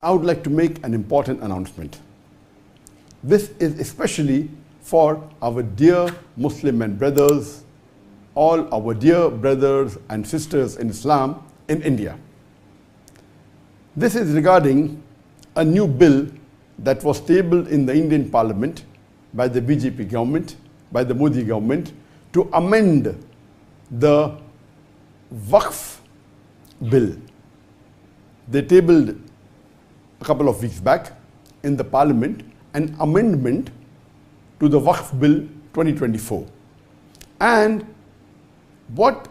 I would like to make an important announcement. This is especially for our dear Muslim and brothers, all our dear brothers and sisters in Islam in India. This is regarding a new bill that was tabled in the Indian Parliament by the BJP government, by the Modi government, to amend the Waqf Bill. They tabled a couple of weeks back in the Parliament an amendment to the Waqf Bill 2024. And what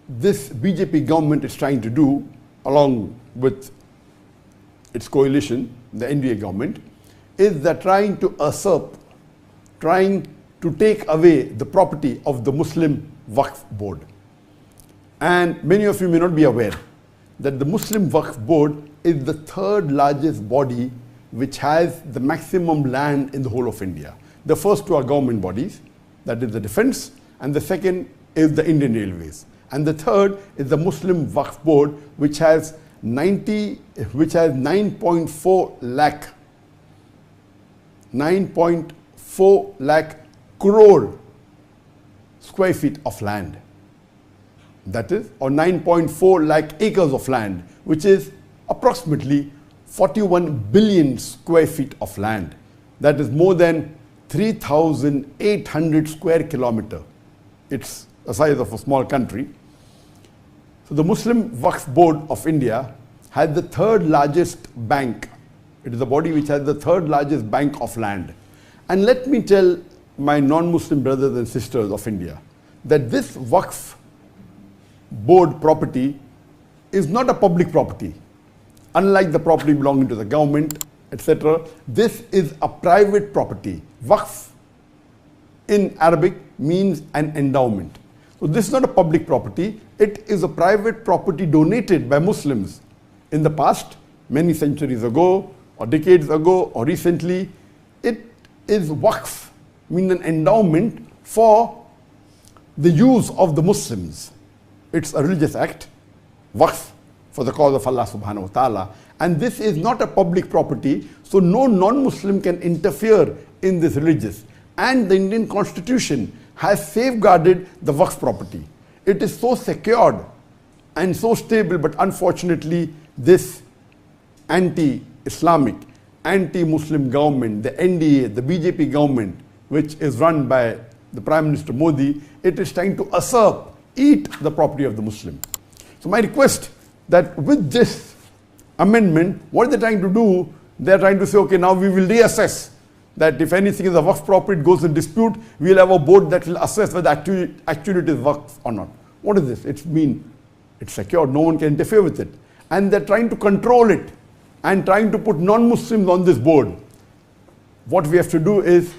this BJP government is trying to do, along with its coalition, the NDA government, is they're trying to usurp, trying to take away the property of the Muslim Waqf Board. And many of you may not be aware that the Muslim Waqf Board is the third largest body which has the maximum land in the whole of India. The first two are government bodies, that is the defense, and the second is the Indian Railways. And the third is the Muslim Waqf Board, which has 9.4 lakh crore square feet of land. That is, or 9.4 lakh acres of land, which is approximately 41 billion square feet of land. That is more than 3,800 square kilometers. It's the size of a small country. So the Muslim Waqf Board of India has the third largest bank. It is the body which has the third largest bank of land. And let me tell my non-Muslim brothers and sisters of India that this Waqf Board property is not a public property. Unlike the property belonging to the government, etc., this is a private property. Waqf in Arabic means an endowment. So this is not a public property. It is a private property donated by Muslims in the past, many centuries ago, or decades ago, or recently. It is waqf, meaning an endowment for the use of the Muslims. It's a religious act, waqf, for the cause of Allah subhanahu wa ta'ala. And this is not a public property, so no non-Muslim can interfere in this religious. And the Indian Constitution has safeguarded the waqf property. It is so secured and so stable, but unfortunately this anti-Islamic, anti-Muslim government, the NDA, the BJP government, which is run by the Prime Minister Modi, it is trying to usurp, eat the property of the Muslim. So my request that with this amendment, what they're trying to do, they're trying to say, okay, now we will reassess that if anything is a waqf property, it goes in dispute, we'll have a board that will assess whether actually it is waqf or not. What is this? It's secure, no one can interfere with it. And they're trying to control it and trying to put non-Muslims on this board. What we have to do is,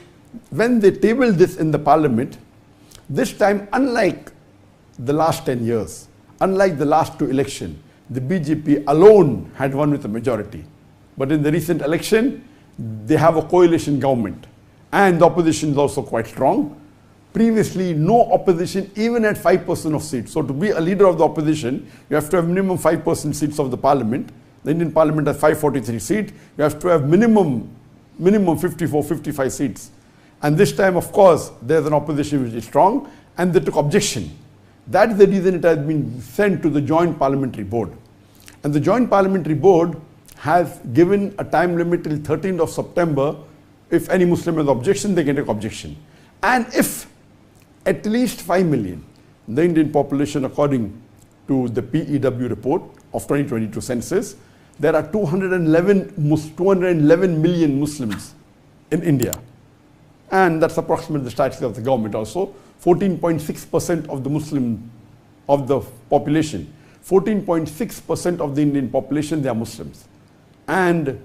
when they table this in the Parliament, this time, unlike the last 10 years, unlike the last two elections, the BJP alone had won with a majority. But in the recent election, they have a coalition government. And the opposition is also quite strong. Previously, no opposition even had 5% of seats. So to be a leader of the opposition, you have to have minimum 5% seats of the Parliament. The Indian Parliament has 543 seats. You have to have minimum 54, 55 seats. And this time, of course, there's an opposition which is strong, and they took objection. That is the reason it has been sent to the Joint Parliamentary Board. And the Joint Parliamentary Board has given a time limit till 13th of September. If any Muslim has objection, they can take objection. And if at least 5 million, the Indian population, according to the PEW report of 2022 census, there are 211 million Muslims in India. And that's approximately the statistics of the government also. 14.6% of the Muslim, of the population, 14.6% of the Indian population, they are Muslims. And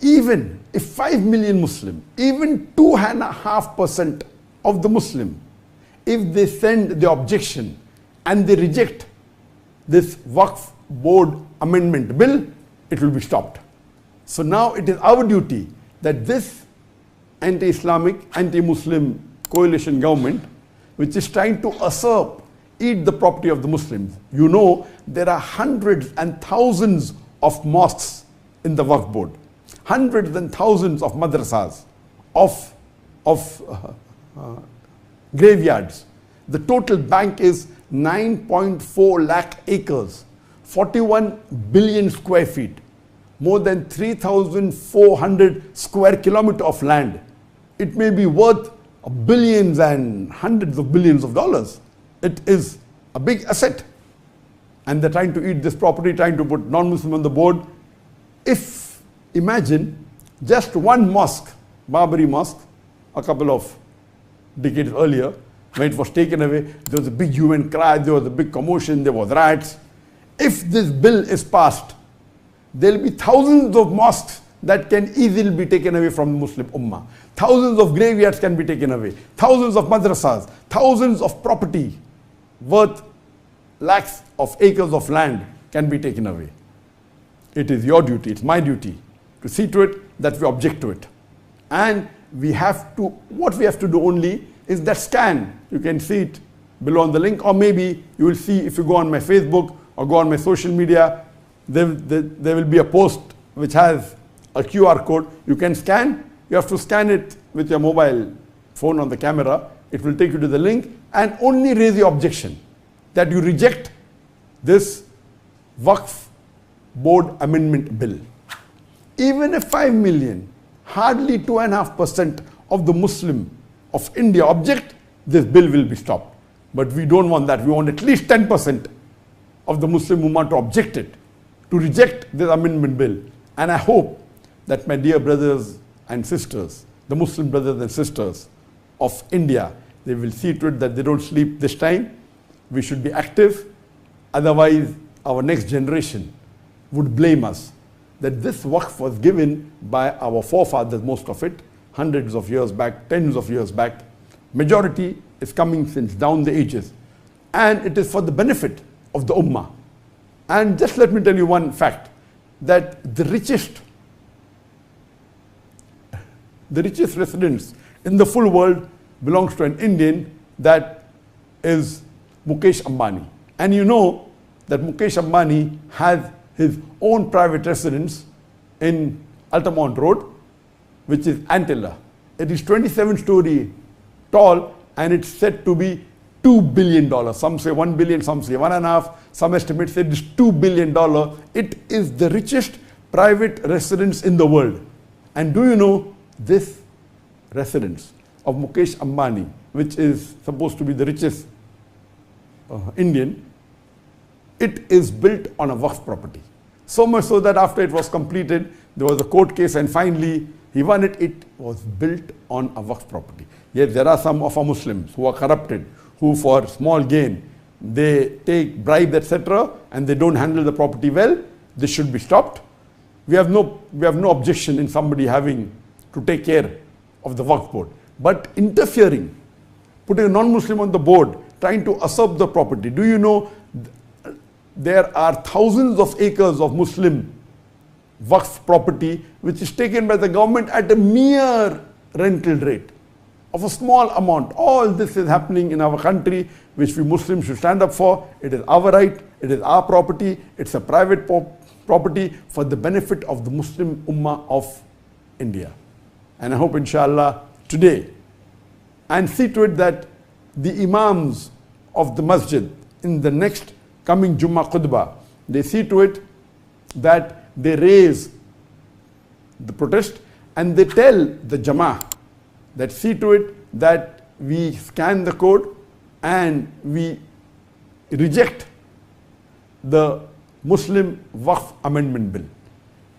even if 5 million Muslim, even 2.5% of the Muslim, if they send the objection and they reject this Waqf Board Amendment Bill, it will be stopped. So now it is our duty that this anti-Islamic, anti-Muslim coalition government, which is trying to usurp, eat the property of the Muslims. You know, there are hundreds and thousands of mosques in the Waqf Board, hundreds and thousands of madrasas, of graveyards. The total bank is 9.4 lakh acres, 41 billion square feet, more than 3,400 square kilometers of land. It may be worth billions and hundreds of billions of dollars. It is a big asset. And they're trying to eat this property, trying to put non-Muslim on the board. If, imagine, just one mosque, Babri Mosque, a couple of decades earlier, when it was taken away, there was a big hue and cry, there was a big commotion, there was riots. If this bill is passed, there will be thousands of mosques that can easily be taken away from the Muslim Ummah. Thousands of graveyards can be taken away. Thousands of madrasas, thousands of property worth lakhs of acres of land can be taken away. It is your duty, it's my duty to see to it that we object to it. And we have to, what we have to do only is that scan. You can see it below on the link, or maybe you will see if you go on my Facebook or go on my social media, there will be a post which has a QR code. You can scan. You have to scan it with your mobile phone on the camera. It will take you to the link, and only raise the objection that you reject this Waqf Board Amendment Bill. Even if 5 million, hardly 2.5% of the Muslim of India object, this bill will be stopped. But we don't want that. We want at least 10% of the Muslim Ummah to object it, to reject this amendment bill. And I hope that my dear brothers and sisters, the Muslim brothers and sisters of India, they will see to it that they don't sleep this time. We should be active. Otherwise, our next generation would blame us that this waqf was given by our forefathers, most of it, hundreds of years back, tens of years back. Majority is coming since down the ages. And it is for the benefit of the Ummah. And just let me tell you one fact, that the richest residents in the full world belongs to an Indian, that is Mukesh Ambani. And you know that Mukesh Ambani has his own private residence in Altamont Road, which is Antilia. It is 27-story tall, and it's said to be $2 billion. Some say 1 billion, some say 1.5. Some estimates say it is $2 billion. It is the richest private residence in the world. And do you know, this residence of Mukesh Ambani, which is supposed to be the richest Indian, it is built on a Waqf property. So much so that after it was completed, there was a court case, and finally he won it. It was built on a Waqf property. Yet there are some of our Muslims who are corrupted, who for small gain, they take bribes, etc., and they don't handle the property well. This should be stopped. We have no objection in somebody having to take care of the Waqf Board. But interfering, putting a non-Muslim on the board, trying to usurp the property. Do you know there are thousands of acres of Muslim Waqf property which is taken by the government at a mere rental rate of a small amount. All this is happening in our country, which we Muslims should stand up for. It is our right, it is our property, it's a private property for the benefit of the Muslim Ummah of India. And I hope, inshallah, today, and see to it that the Imams of the Masjid in the next coming Jummah Khutbah, they see to it that they raise the protest, and they tell the Jama'ah that see to it that we scan the code and we reject the Muslim Waqf Amendment Bill.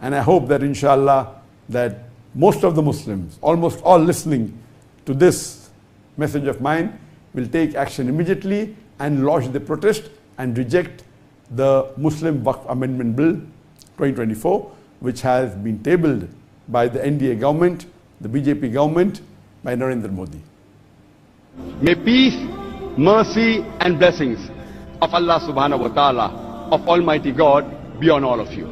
And I hope that, inshallah, that most of the Muslims, almost all listening to this message of mine, will take action immediately and lodge the protest and reject the Muslim Waqf Amendment Bill 2024, which has been tabled by the NDA government, the BJP government, by Narendra Modi. May peace, mercy and blessings of Allah subhanahu wa ta'ala, of Almighty God, be on all of you.